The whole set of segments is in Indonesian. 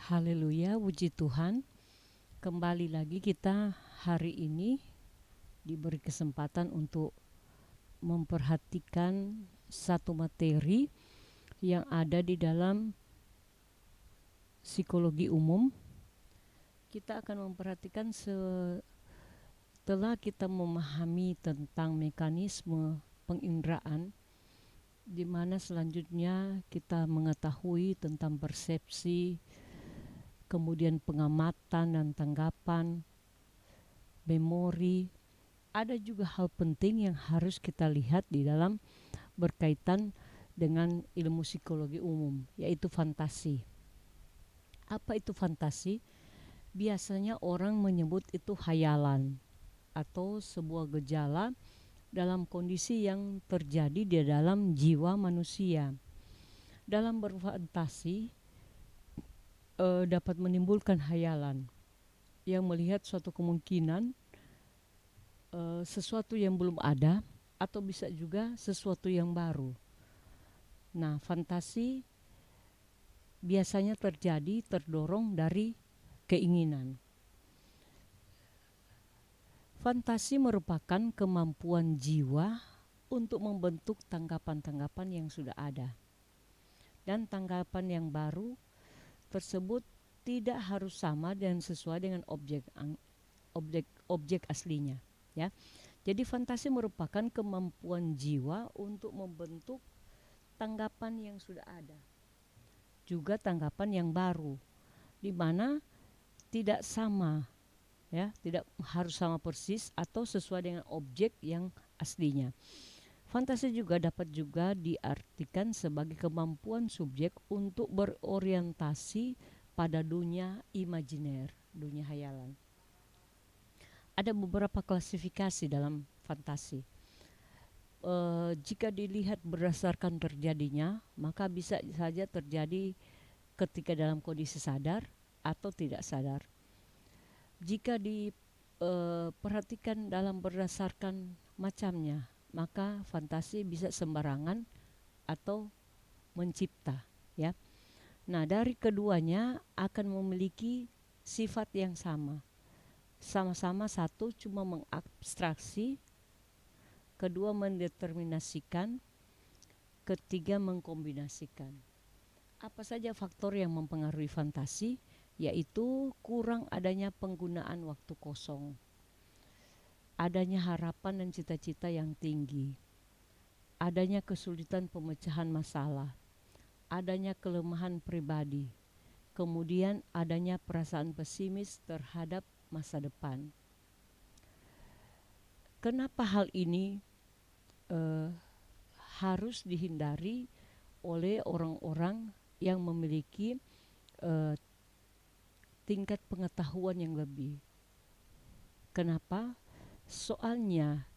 Haleluya, puji Tuhan. Kembali lagi kita hari ini diberi kesempatan untuk memperhatikan satu materi yang ada di dalam psikologi umum. Kita akan memperhatikan setelah kita memahami tentang mekanisme penginderaan, di mana selanjutnya kita mengetahui tentang persepsi, kemudian pengamatan dan tanggapan, memori. Ada juga hal penting yang harus kita lihat di dalam berkaitan dengan ilmu psikologi umum, yaitu fantasi. Apa itu fantasi? Biasanya orang menyebut itu hayalan atau sebuah gejala dalam kondisi yang terjadi di dalam jiwa manusia. Dalam berfantasi dapat menimbulkan hayalan yang melihat suatu kemungkinan sesuatu yang belum ada, atau bisa juga sesuatu yang baru. Nah, fantasi biasanya terjadi terdorong dari keinginan. Fantasi merupakan kemampuan jiwa untuk membentuk tanggapan-tanggapan yang sudah ada. Dan tanggapan yang baru tersebut tidak harus sama dan sesuai dengan objek aslinya, ya. Jadi fantasi merupakan kemampuan jiwa untuk membentuk tanggapan yang sudah ada, juga tanggapan yang baru, di mana tidak sama, ya, tidak harus sama persis atau sesuai dengan objek yang aslinya. Fantasi juga dapat juga diartikan sebagai kemampuan subjek untuk berorientasi pada dunia imajiner, dunia hayalan. Ada beberapa klasifikasi dalam fantasi. Jika dilihat berdasarkan terjadinya, maka bisa saja terjadi ketika dalam kondisi sadar atau tidak sadar. Jika diperhatikan dalam berdasarkan macamnya, maka fantasi bisa sembarangan atau mencipta, ya. Nah, dari keduanya akan memiliki sifat yang sama. Sama-sama, satu cuma mengabstraksi, kedua mendeterminasikan, ketiga mengkombinasikan. Apa saja faktor yang mempengaruhi fantasi? Yaitu kurang adanya penggunaan waktu kosong, adanya harapan dan cita-cita yang tinggi, adanya kesulitan pemecahan masalah, adanya kelemahan pribadi, kemudian adanya perasaan pesimis terhadap masa depan. Kenapa hal ini harus dihindari oleh orang-orang yang memiliki tingkat pengetahuan yang lebih? Kenapa? Soalnya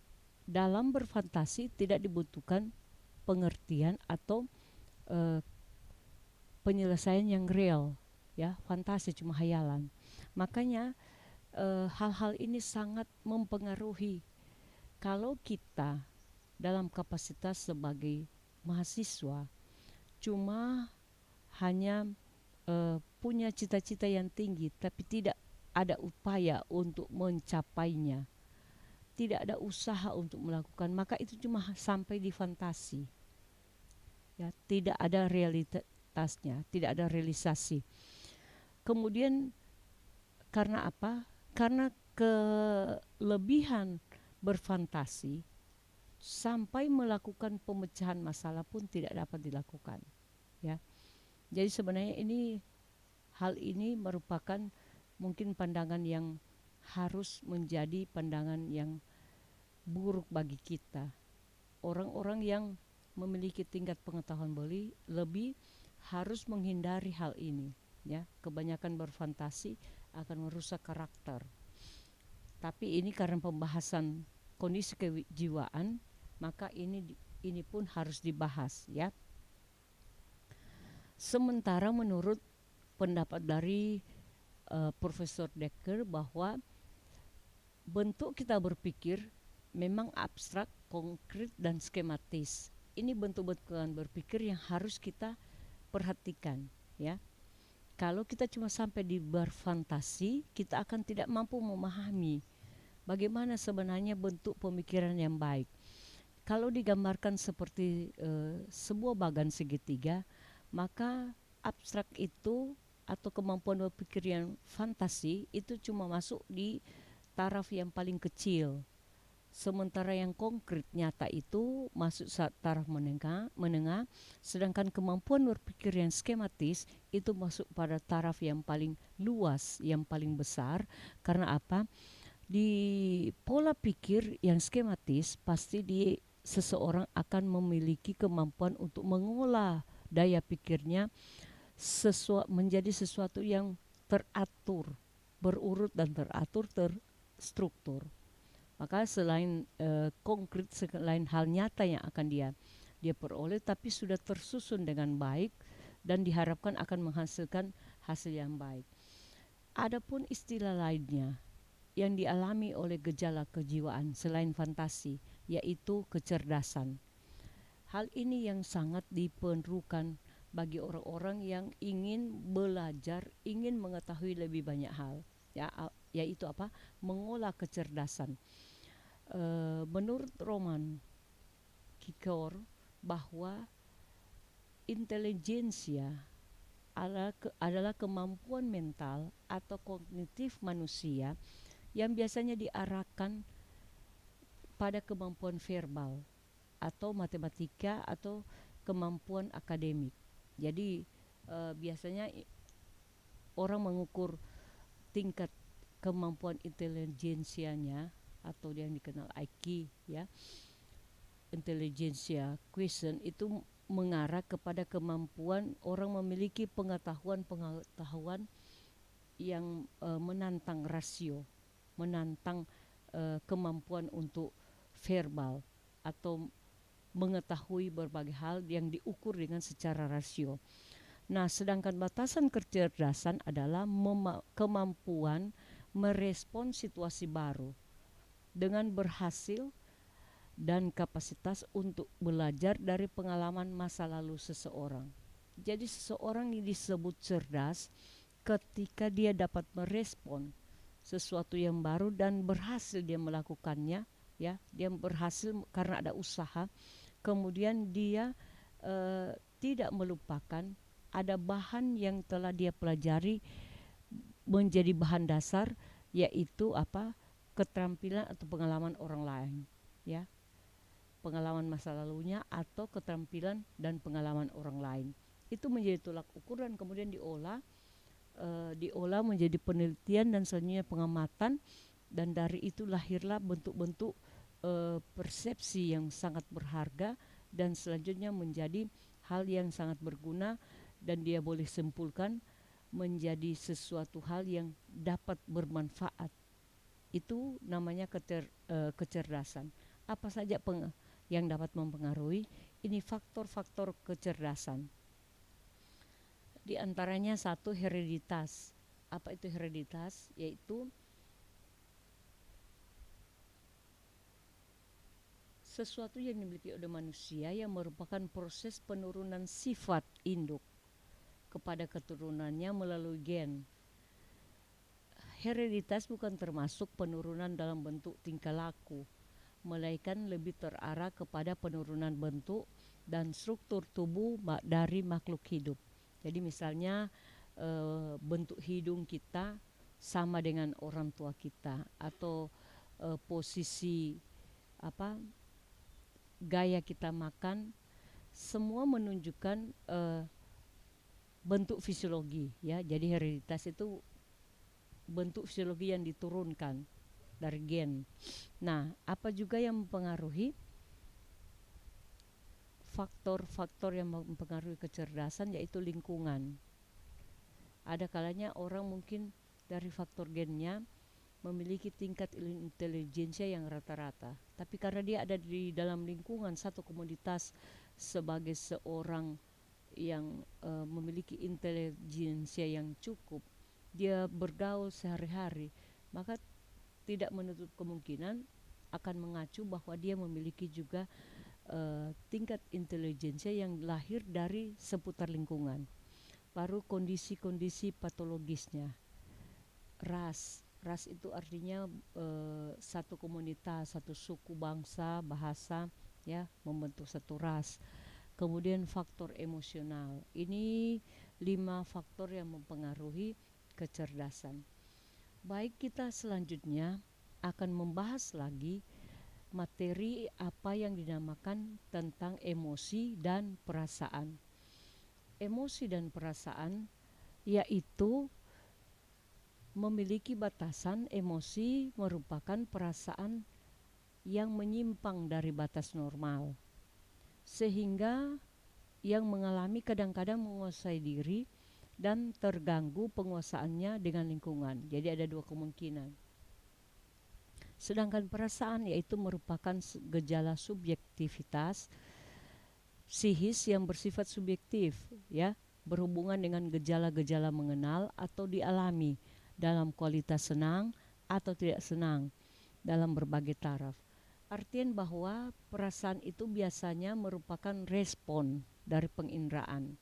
dalam berfantasi tidak dibutuhkan pengertian atau penyelesaian yang real, ya. Fantasi cuma hayalan. Makanya hal-hal ini sangat mempengaruhi kalau kita dalam kapasitas sebagai mahasiswa cuma hanya punya cita-cita yang tinggi tapi tidak ada upaya untuk mencapainya, tidak ada usaha untuk melakukan, maka itu cuma sampai di fantasi, ya, tidak ada realitasnya, tidak ada realisasi. Kemudian karena apa? Karena kelebihan berfantasi sampai melakukan pemecahan masalah pun tidak dapat dilakukan, ya. Jadi sebenarnya hal ini merupakan mungkin pandangan yang harus menjadi pandangan yang buruk bagi kita. Orang-orang yang memiliki tingkat pengetahuan lebih harus menghindari hal ini, ya. Kebanyakan berfantasi akan merusak karakter. Tapi ini karena pembahasan kondisi kejiwaan, maka ini pun harus dibahas, ya. Sementara menurut pendapat dari Profesor Dekker bahwa bentuk kita berpikir memang abstrak, konkret, dan skematis. Ini bentuk-bentuk berpikir yang harus kita perhatikan, ya. Kalau kita cuma sampai di berfantasi, kita akan tidak mampu memahami bagaimana sebenarnya bentuk pemikiran yang baik. Kalau digambarkan seperti sebuah bagan segitiga, maka abstrak itu atau kemampuan berpikir yang fantasi itu cuma masuk di taraf yang paling kecil. Sementara yang konkret nyata itu masuk saat taraf menengah, sedangkan kemampuan berpikir yang skematis itu masuk pada taraf yang paling luas, yang paling besar. Karena apa? Di pola pikir yang skematis pasti seseorang akan memiliki kemampuan untuk mengolah daya pikirnya menjadi sesuatu yang teratur, berurut dan teratur, terstruktur. Maka selain konkret, selain hal nyata yang akan dia peroleh, tapi sudah tersusun dengan baik dan diharapkan akan menghasilkan hasil yang baik. Adapun istilah lainnya yang dialami oleh gejala kejiwaan selain fantasi, yaitu kecerdasan. Hal ini yang sangat diperlukan bagi orang-orang yang ingin belajar, ingin mengetahui lebih banyak hal, yaitu apa? Mengolah kecerdasan. Menurut Roman Kikor bahwa intelijensia adalah kemampuan mental atau kognitif manusia yang biasanya diarahkan pada kemampuan verbal atau matematika atau kemampuan akademik. Jadi biasanya orang mengukur tingkat kemampuan intelijensianya atau yang dikenal IQ, ya, intelijensia quotient, itu mengarah kepada kemampuan orang memiliki pengetahuan yang menantang rasio, menantang kemampuan untuk verbal atau mengetahui berbagai hal yang diukur dengan secara rasio. Nah, sedangkan batasan kecerdasan adalah kemampuan merespon situasi baru dengan berhasil dan kapasitas untuk belajar dari pengalaman masa lalu seseorang. Jadi seseorang yang disebut cerdas ketika dia dapat merespon sesuatu yang baru dan berhasil dia melakukannya, ya, dia berhasil karena ada usaha, kemudian dia tidak melupakan ada bahan yang telah dia pelajari menjadi bahan dasar, yaitu apa? Keterampilan atau pengalaman orang lain, ya, pengalaman masa lalunya atau keterampilan dan pengalaman orang lain. Itu menjadi tolak ukur dan kemudian diolah menjadi penelitian dan selanjutnya pengamatan, dan dari itu lahirlah bentuk-bentuk persepsi yang sangat berharga dan selanjutnya menjadi hal yang sangat berguna dan dia boleh simpulkan menjadi sesuatu hal yang dapat bermanfaat. Itu namanya kecerdasan. Apa saja yang dapat mempengaruhi? Ini faktor-faktor kecerdasan. Di antaranya satu, hereditas. Apa itu hereditas? Yaitu sesuatu yang dimiliki oleh manusia yang merupakan proses penurunan sifat induk kepada keturunannya melalui gen. Hereditas bukan termasuk penurunan dalam bentuk tingkah laku, melainkan lebih terarah kepada penurunan bentuk dan struktur tubuh dari makhluk hidup. Jadi misalnya bentuk hidung kita sama dengan orang tua kita, atau posisi gaya kita makan, semua menunjukkan bentuk fisiologi, ya. Jadi hereditas itu bentuk fisiologi yang diturunkan dari gen. Nah, apa juga yang mempengaruhi? Faktor-faktor yang mempengaruhi kecerdasan yaitu lingkungan. Ada kalanya orang mungkin dari faktor gennya memiliki tingkat intelijensia yang rata-rata, tapi karena dia ada di dalam lingkungan satu komoditas sebagai seorang yang memiliki intelijensia yang cukup, dia bergaul sehari-hari, maka tidak menutup kemungkinan akan mengacu bahwa dia memiliki juga tingkat intelijensia yang lahir dari seputar lingkungan. baru kondisi-kondisi patologisnya. Ras itu artinya satu komunitas, satu suku, bangsa, bahasa, ya, membentuk satu ras. Kemudian faktor emosional, ini 5 faktor yang mempengaruhi kecerdasan. Baik, kita selanjutnya akan membahas lagi materi apa yang dinamakan tentang emosi dan perasaan. Emosi dan perasaan yaitu memiliki batasan. Emosi merupakan perasaan yang menyimpang dari batas normal, sehingga yang mengalami kadang-kadang menguasai diri dan terganggu penguasaannya dengan lingkungan. Jadi ada 2 kemungkinan. Sedangkan perasaan yaitu merupakan gejala subjektivitas psikis yang bersifat subjektif, ya, berhubungan dengan gejala-gejala mengenal atau dialami dalam kualitas senang atau tidak senang dalam berbagai taraf. Artian bahwa perasaan itu biasanya merupakan respon dari penginderaan.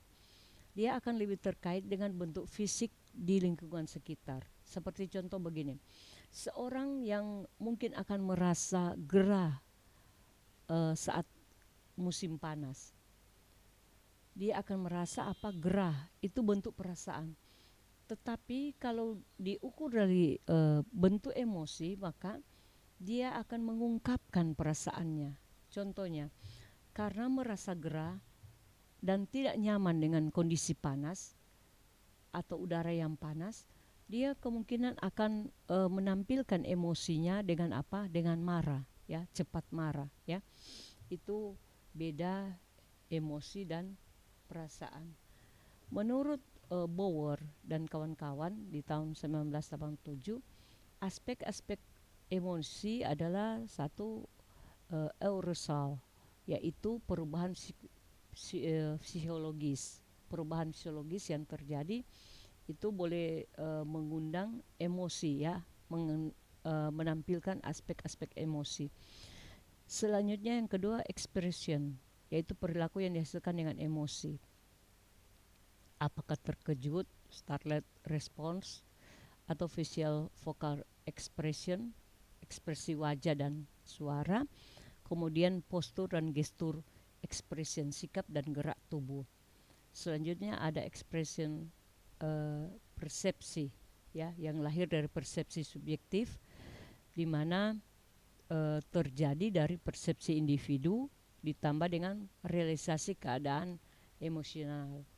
Dia akan lebih terkait dengan bentuk fisik di lingkungan sekitar. Seperti contoh begini, seorang yang mungkin akan merasa gerah saat musim panas, dia akan merasa gerah, itu bentuk perasaan. Tetapi kalau diukur dari bentuk emosi, maka dia akan mengungkapkan perasaannya. Contohnya, karena merasa gerah dan tidak nyaman dengan kondisi panas atau udara yang panas, dia kemungkinan akan menampilkan emosinya dengan apa? Dengan marah, ya, cepat marah, ya. Itu beda emosi dan perasaan. Menurut Bauer dan kawan-kawan di tahun 1987, aspek-aspek emosi adalah satu aerosol, yaitu perubahan psikologis. Perubahan psikologis yang terjadi itu boleh mengundang emosi, ya, menampilkan aspek-aspek emosi. Selanjutnya yang kedua, expression, yaitu perilaku yang dihasilkan dengan emosi. Apakah terkejut, startled response, atau facial vocal expression, ekspresi wajah dan suara. Kemudian postur dan gestur, expression, sikap dan gerak tubuh. Selanjutnya ada expression persepsi, ya, yang lahir dari persepsi subjektif, di mana terjadi dari persepsi individu ditambah dengan realisasi keadaan emosional.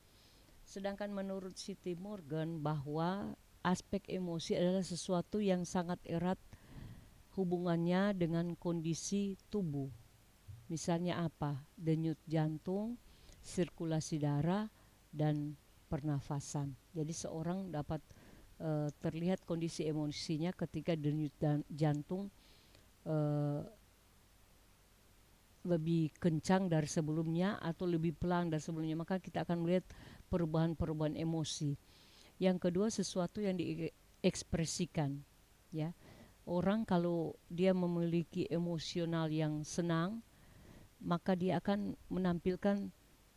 Sedangkan menurut Siti Morgan bahwa aspek emosi adalah sesuatu yang sangat erat hubungannya dengan kondisi tubuh. Misalnya apa? Denyut jantung, sirkulasi darah, dan pernafasan. Jadi seorang dapat terlihat kondisi emosinya ketika denyut jantung lebih kencang dari sebelumnya atau lebih pelan dari sebelumnya, maka kita akan melihat perubahan-perubahan emosi. Yang kedua, sesuatu yang diekspresikan, ya. Orang kalau dia memiliki emosional yang senang, maka dia akan menampilkan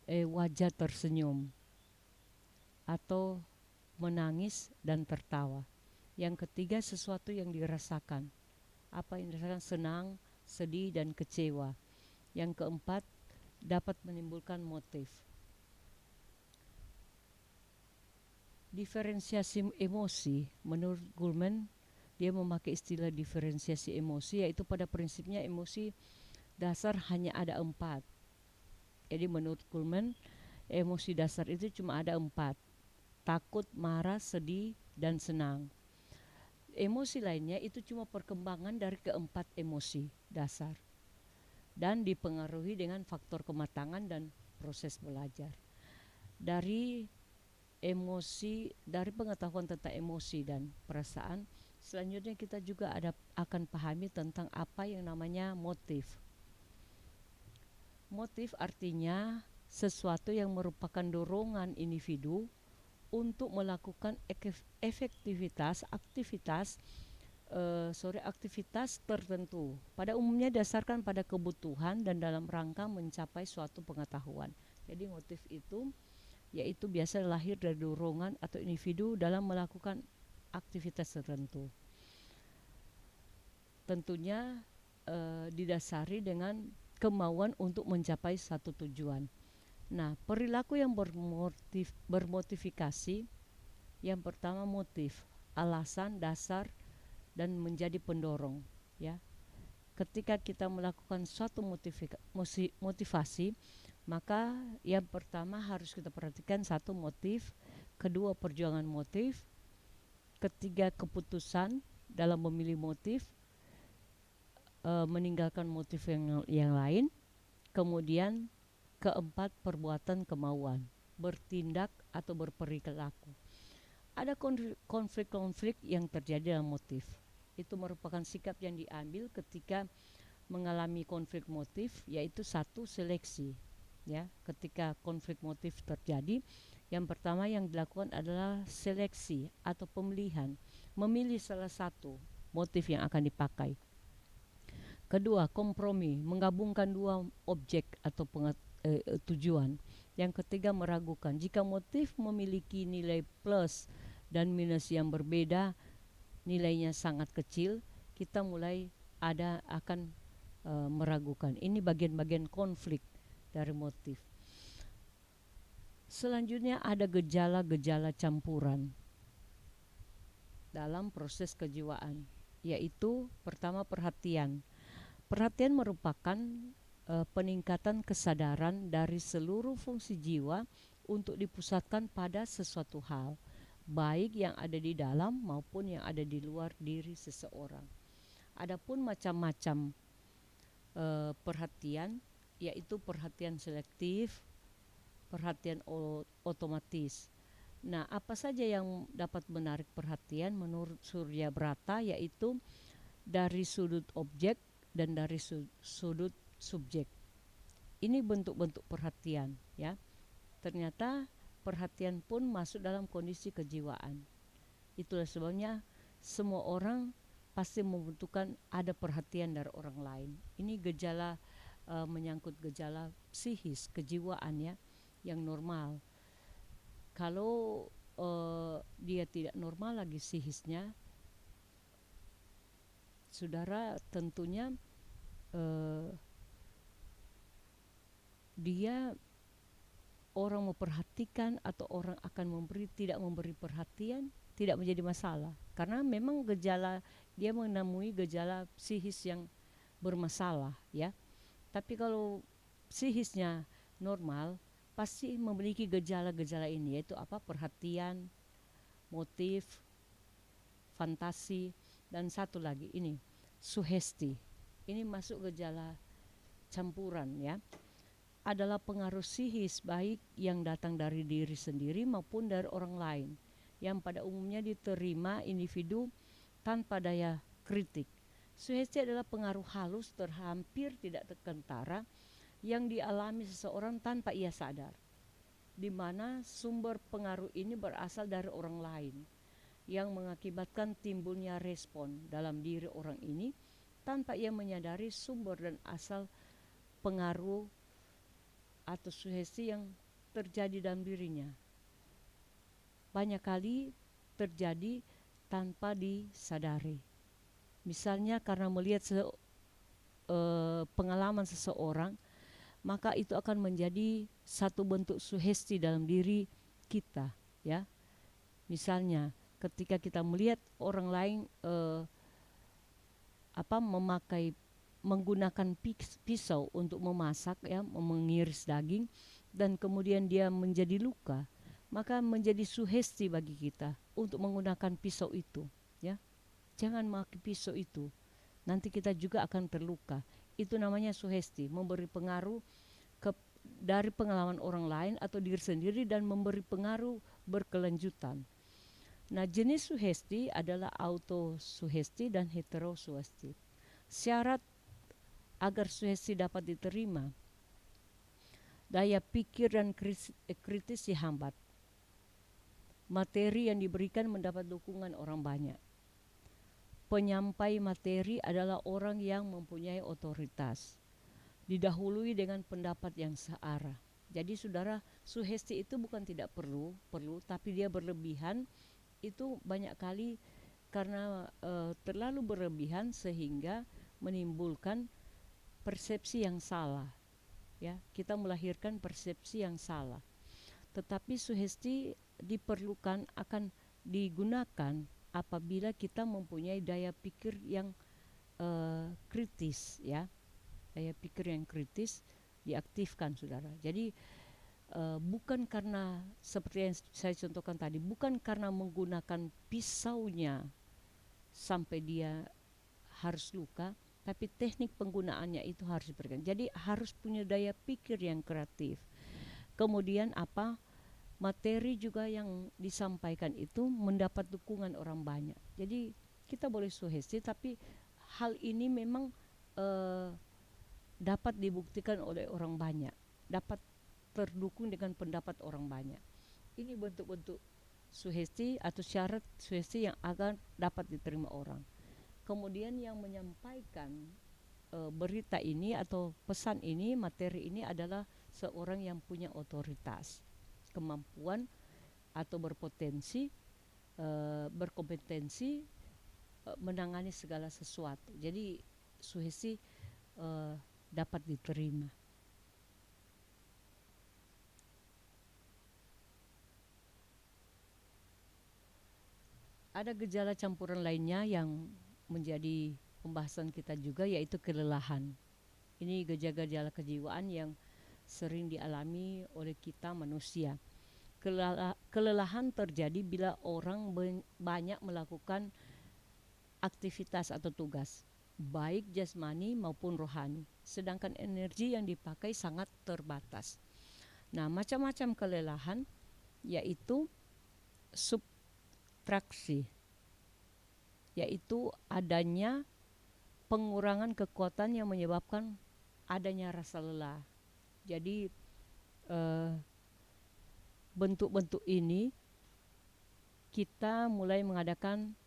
wajah tersenyum atau menangis dan tertawa. Yang ketiga, sesuatu yang dirasakan. Apa yang dirasakan? Senang, sedih, dan kecewa. Yang keempat, dapat menimbulkan motif. Diferensiasi emosi, menurut Goleman, dia memakai istilah diferensiasi emosi, yaitu pada prinsipnya emosi dasar hanya ada 4. Jadi menurut Goleman, emosi dasar itu cuma ada 4. Takut, marah, sedih, dan senang. Emosi lainnya itu cuma perkembangan dari keempat emosi dasar dan dipengaruhi dengan faktor kematangan dan proses belajar. Dari pengetahuan tentang emosi dan perasaan, selanjutnya kita juga akan pahami tentang apa yang namanya motif. Motif artinya sesuatu yang merupakan dorongan individu untuk melakukan aktivitas tertentu, pada umumnya dasarkan pada kebutuhan dan dalam rangka mencapai suatu pengetahuan. Jadi motif itu yaitu biasa lahir dari dorongan atau individu dalam melakukan aktivitas tertentu. Tentunya didasari dengan kemauan untuk mencapai satu tujuan. Nah, perilaku yang bermotivasi, yang pertama motif, alasan, dasar, dan menjadi pendorong, ya. Ketika kita melakukan suatu motivasi, maka yang pertama harus kita perhatikan satu motif, kedua perjuangan motif, ketiga keputusan dalam memilih motif, meninggalkan motif yang lain, kemudian keempat perbuatan kemauan, bertindak atau berperilaku. Ada konflik-konflik yang terjadi dalam motif. Itu merupakan sikap yang diambil ketika mengalami konflik motif, yaitu satu, seleksi. Ya, ketika konflik motif terjadi, yang pertama yang dilakukan adalah seleksi atau pemilihan, memilih salah satu motif yang akan dipakai. Kedua, kompromi, menggabungkan dua objek atau tujuan. Yang ketiga, meragukan. Jika motif memiliki nilai plus dan minus yang berbeda, nilainya sangat kecil, kita mulai akan meragukan. Ini bagian-bagian konflik dari motif. Selanjutnya ada gejala-gejala campuran dalam proses kejiwaan, yaitu pertama perhatian. Perhatian merupakan peningkatan kesadaran dari seluruh fungsi jiwa untuk dipusatkan pada sesuatu hal, baik yang ada di dalam maupun yang ada di luar diri seseorang. Adapun macam-macam perhatian, yaitu perhatian selektif, perhatian otomatis. Nah, apa saja yang dapat menarik perhatian menurut Surya Brata, yaitu dari sudut objek dan dari sudut subjek. Ini bentuk-bentuk perhatian, ya. Ternyata perhatian pun masuk dalam kondisi kejiwaan. Itulah sebabnya semua orang pasti membutuhkan ada perhatian dari orang lain. Ini gejala menyangkut gejala psikis, kejiwaan, ya, yang normal. Kalau dia tidak normal lagi psikisnya, saudara, tentunya dia orang memperhatikan atau orang akan tidak memberi perhatian tidak menjadi masalah, karena memang gejala dia menemui gejala psikis yang bermasalah, ya. Tapi kalau psikisnya normal, pasti memiliki gejala-gejala ini, yaitu apa? Perhatian, motif, fantasi, dan satu lagi ini sugesti. Ini masuk gejala campuran, ya. Adalah pengaruh psikis baik yang datang dari diri sendiri maupun dari orang lain, yang pada umumnya diterima individu tanpa daya kritik. Sugesti adalah pengaruh halus hampir tidak terkentara yang dialami seseorang tanpa ia sadar, di mana sumber pengaruh ini berasal dari orang lain, yang mengakibatkan timbulnya respon dalam diri orang ini tanpa ia menyadari sumber dan asal pengaruh atau sugesti yang terjadi dalam dirinya. Banyak kali terjadi tanpa disadari. Misalnya karena melihat pengalaman seseorang, maka itu akan menjadi satu bentuk sugesti dalam diri kita, ya. Misalnya ketika kita melihat orang lain menggunakan pisau untuk memasak, ya, mengiris daging, dan kemudian dia menjadi luka, maka menjadi sugesti bagi kita untuk menggunakan pisau itu, ya. Jangan memakai pisau itu, nanti kita juga akan terluka. Itu namanya sugesti, memberi pengaruh dari pengalaman orang lain atau diri sendiri dan memberi pengaruh berkelanjutan. Nah, jenis sugesti adalah autosugesti dan heterosugesti. Syarat agar sugesti dapat diterima, daya pikir dan kritis dihambat. Materi yang diberikan mendapat dukungan orang banyak. Penyampai materi adalah orang yang mempunyai otoritas, didahului dengan pendapat yang searah, Jadi saudara, sugesti itu bukan tidak perlu, tapi dia berlebihan itu banyak kali karena terlalu berlebihan sehingga menimbulkan persepsi yang salah, ya. Kita melahirkan persepsi yang salah. Tetapi sugesti diperlukan, akan digunakan apabila kita mempunyai daya pikir yang kritis, ya. Daya pikir yang kritis diaktifkan, saudara. Jadi bukan karena seperti yang saya contohkan tadi, bukan karena menggunakan pisaunya sampai dia harus luka, tapi teknik penggunaannya itu harus diberikan. Jadi harus punya daya pikir yang kreatif. Kemudian apa? Materi juga yang disampaikan itu mendapat dukungan orang banyak. Jadi kita boleh sugesti, tapi hal ini memang dapat dibuktikan oleh orang banyak, dapat terdukung dengan pendapat orang banyak. Ini bentuk-bentuk sugesti atau syarat sugesti yang akan dapat diterima orang. Kemudian yang menyampaikan berita ini atau pesan ini, materi ini adalah seorang yang punya otoritas, kemampuan atau berpotensi, berkompetensi menangani segala sesuatu. Jadi sugesti dapat diterima. Ada gejala campuran lainnya yang menjadi pembahasan kita juga, yaitu kelelahan. Ini gejala-gejala kejiwaan yang sering dialami oleh kita manusia. Kelelahan terjadi bila orang banyak melakukan aktivitas atau tugas, baik jasmani maupun rohani, sedangkan energi yang dipakai sangat terbatas. Nah, macam-macam kelelahan yaitu subtraksi, yaitu adanya pengurangan kekuatan yang menyebabkan adanya rasa lelah. Jadi bentuk-bentuk ini kita mulai mengadakan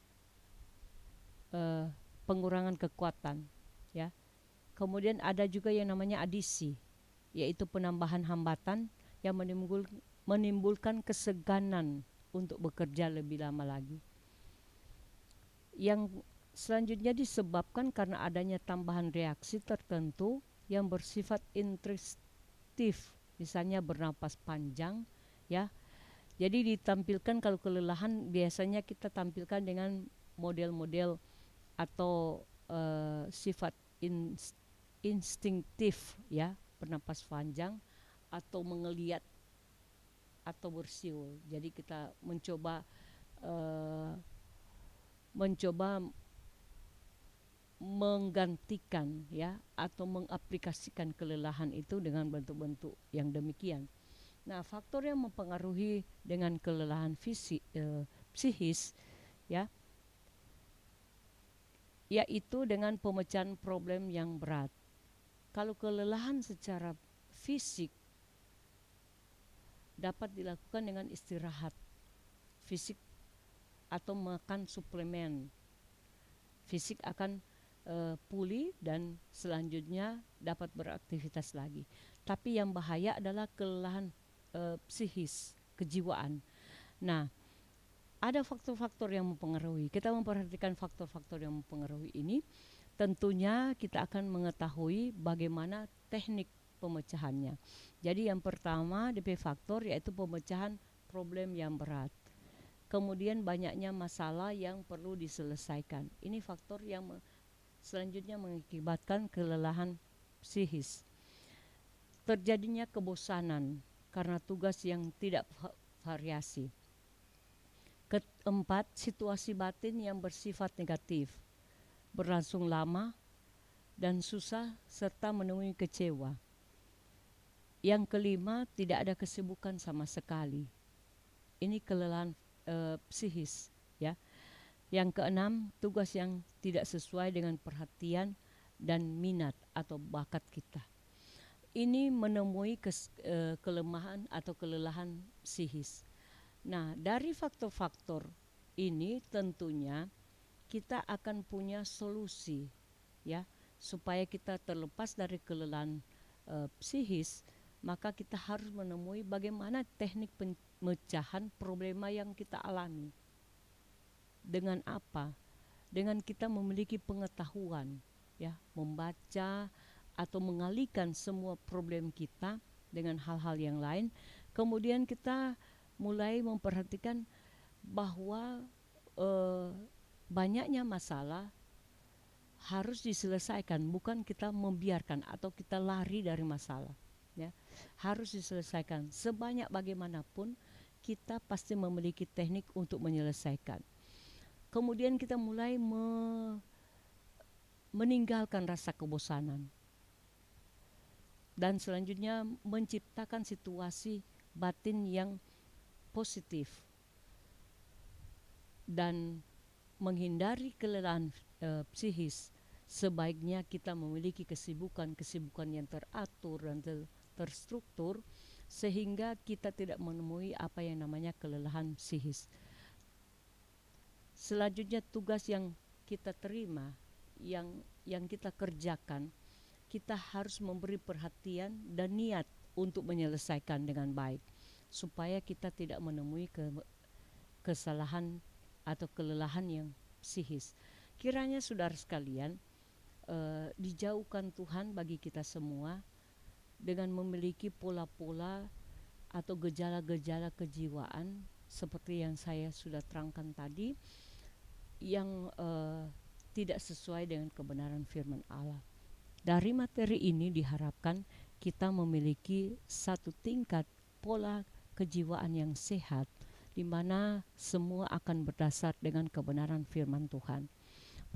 pengurangan kekuatan, ya. Kemudian ada juga yang namanya adisi, yaitu penambahan hambatan yang menimbulkan keseganan untuk bekerja lebih lama lagi. Yang selanjutnya disebabkan karena adanya tambahan reaksi tertentu yang bersifat intrusitif, misalnya bernapas panjang, ya. Jadi ditampilkan, kalau kelelahan biasanya kita tampilkan dengan model-model atau sifat instinktif, ya, bernapas panjang atau mengeliat atau bersiul. Jadi kita mencoba menggantikan, ya, atau mengaplikasikan kelelahan itu dengan bentuk-bentuk yang demikian. Nah, faktor yang mempengaruhi dengan kelelahan psikis, ya, yaitu dengan pemecahan problem yang berat. Kalau kelelahan secara fisik dapat dilakukan dengan istirahat fisik atau makan suplemen, fisik akan pulih dan selanjutnya dapat beraktivitas lagi. Tapi yang bahaya adalah kelelahan psikis, kejiwaan. Nah, ada faktor-faktor yang mempengaruhi. Kita memperhatikan faktor-faktor yang mempengaruhi ini. Tentunya kita akan mengetahui bagaimana teknik pemecahannya. Jadi yang pertama DP faktor yaitu pemecahan problem yang berat. Kemudian banyaknya masalah yang perlu diselesaikan. Ini faktor yang selanjutnya mengakibatkan kelelahan psikis. Terjadinya kebosanan karena tugas yang tidak variasi. Keempat, situasi batin yang bersifat negatif, berlangsung lama dan susah serta menemui kecewa. Yang kelima, tidak ada kesibukan sama sekali. Ini kelelahan psikis, ya. Yang keenam, tugas yang tidak sesuai dengan perhatian dan minat atau bakat kita. Ini menemui kelemahan atau kelelahan psikis. Nah, dari faktor-faktor ini tentunya kita akan punya solusi, ya, supaya kita terlepas dari kelelahan psikis. maka kita harus menemui bagaimana teknik pemecahan problema yang kita alami. Dengan apa? Dengan kita memiliki pengetahuan, ya, membaca atau mengalihkan semua problem kita dengan hal-hal yang lain. Kemudian kita mulai memperhatikan bahwa banyaknya masalah harus diselesaikan, bukan kita membiarkan atau kita lari dari masalah, ya. Harus diselesaikan. Sebanyak bagaimanapun kita pasti memiliki teknik untuk menyelesaikan. Kemudian kita mulai meninggalkan rasa kebosanan, dan selanjutnya menciptakan situasi batin yang positif dan menghindari kelelahan psikis. Sebaiknya kita memiliki kesibukan yang teratur dan terstruktur, sehingga kita tidak menemui apa yang namanya kelelahan psikis. Selanjutnya tugas yang kita terima, yang kita kerjakan, kita harus memberi perhatian dan niat untuk menyelesaikan dengan baik, supaya kita tidak menemui kesalahan atau kelelahan yang psikis. Kiranya saudara sekalian, dijauhkan Tuhan bagi kita semua dengan memiliki pola-pola atau gejala-gejala kejiwaan seperti yang saya sudah terangkan tadi, yang tidak sesuai dengan kebenaran firman Allah. Dari materi ini diharapkan kita memiliki satu tingkat pola kejiwaan yang sehat, di mana semua akan berdasar dengan kebenaran firman Tuhan.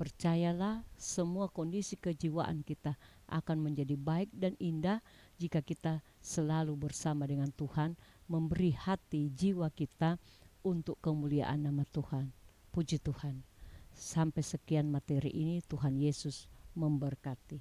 Percayalah, semua kondisi kejiwaan kita akan menjadi baik dan indah jika kita selalu bersama dengan Tuhan, memberi hati jiwa kita untuk kemuliaan nama Tuhan. Puji Tuhan. Sampai sekian materi ini, Tuhan Yesus memberkati.